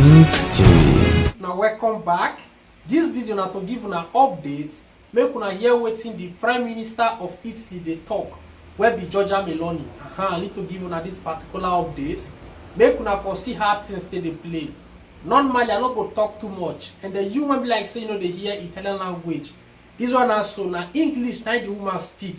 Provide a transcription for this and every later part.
History. Now welcome back. This video na to give una update. Make una hear wetin the Prime Minister of Italy dey talk. Where be Giorgia Meloni? I need to give una this particular update. Make una for see how things dey play. Normally I no go talk too much, and then you wan be like say you know dey hear Italian language. This one also na English na the woman speak.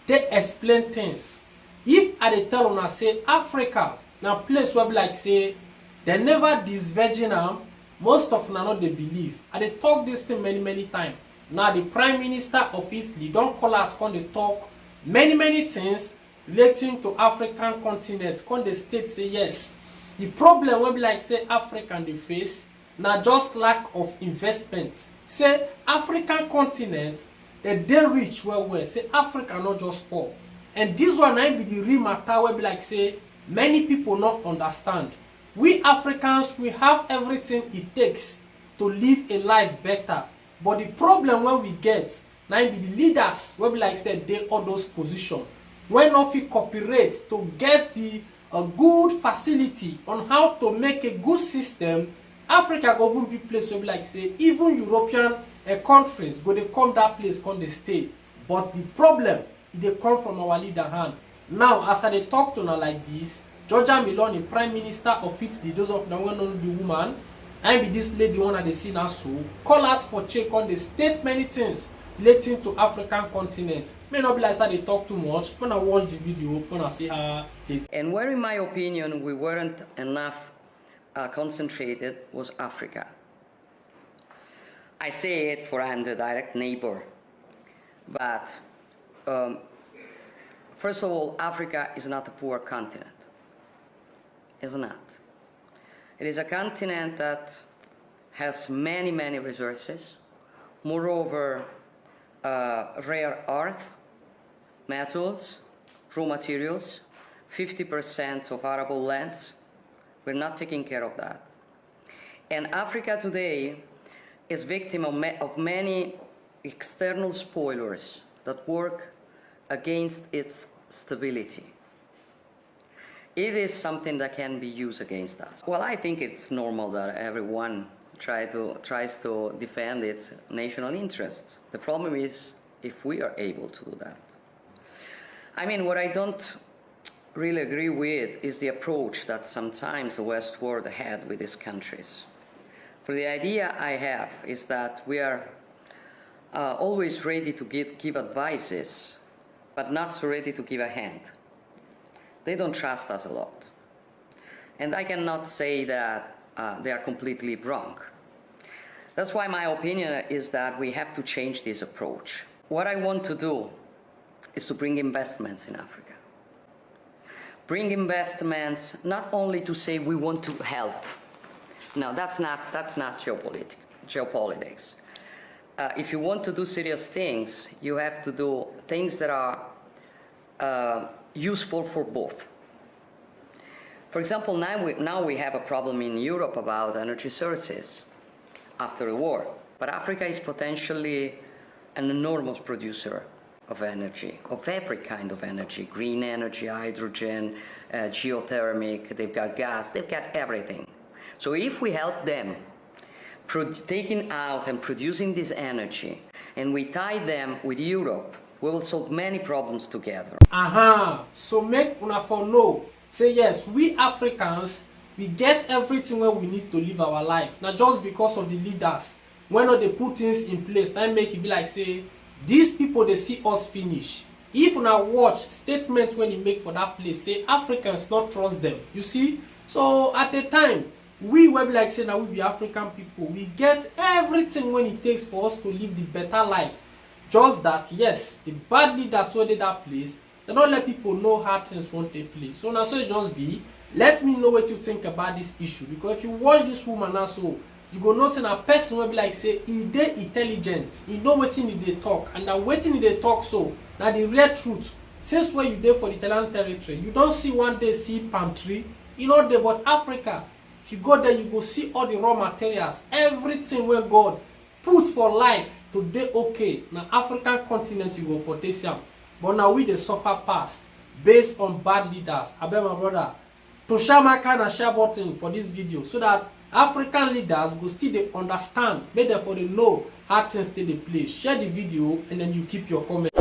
They explain things. If I dey tell una say Africa na place where be like say they never disvirgin am, most of una no dey believe. I dey talk this thing many times. Now the Prime Minister of Italy don call out, come dey talk many things relating to African continent. Come dey state say yes, the problem wey be like say African dey face na just lack of investment. Say African continent dey rich well. Say Africa not just poor, and this one na be the real matter wey be like say many people not understand. We Africans, we have everything it takes to live a life better, but the problem when we get now be the leaders wey be like say they all those positions when not fit cooperate to get the good facility on how to make a good system. Africa go even be place wey be like say even European countries go dey come that place come dey stay, but the problem they come from our leader hand. Now as I dey talk to una like this, Giorgia Meloni, Prime Minister of Italy, those of them who know the woman, and be this lady one that they see now, so call out for check on the state many things relating to African continent. May not be like that they talk too much. When I watch the video, when I see how it is. And where, in my opinion, we weren't enough concentrated was Africa. I say it for I'm the direct neighbor, but first of all, Africa is not a poor continent. It's not. It is a continent that has many resources. Moreover, rare earth, metals, raw materials, 50% of arable lands. We're not taking care of that. And Africa today is victim of many external spoilers that work against its stability. It is something that can be used against us. Well, I think it's normal that everyone tries to defend its national interests. The problem is if we are able to do that. I mean, what I don't really agree with is the approach that sometimes the West world had with these countries. For the idea I have is that we are always ready to give advices, but not so ready to give a hand. They don't trust us a lot. And I cannot say that they are completely wrong. That's why my opinion is that we have to change this approach. What I want to do is to bring investments in Africa. Bring investments not only to say we want to help. No, that's not geopolitics. If you want to do serious things, you have to do things that are useful for both. For example, now we have a problem in Europe about energy sources after the war, but Africa is potentially an enormous producer of energy, of every kind of energy, green energy, hydrogen, geothermic, they've got gas, they've got everything. So if we help them taking out and producing this energy, and we tie them with Europe, we will solve many problems together. So make una for know, say yes, we Africans, we get everything where we need to live our life. Not just because of the leaders. When they put things in place, that make it be like say, these people they see us finish. If una watch statements when you make for that place, say Africans not trust them. You see? So at the time, we will be like say now we be African people. We get everything when it takes for us to live the better life. Just that, yes, the bad leaders who did that place, they don't let people know how things won't take place. So now, so it just be, let me know what you think about this issue. Because if you watch this woman also, you go know say a person will be like say, he dey intelligent, he know what he dey talk, and now waiting they talk so. Now the real truth, since when you there for the Italian territory, you don't see one day see palm tree, you know there, but Africa, if you go there, you go see all the raw materials, everything where God put for life today. Okay, now African continent you go for this year, but now we the suffer pass based on bad leaders. I beg my brother to share my kind of share button for this video so that African leaders go still dey understand, make dem for dey know how things take dey play. Share the video and then you keep your comment.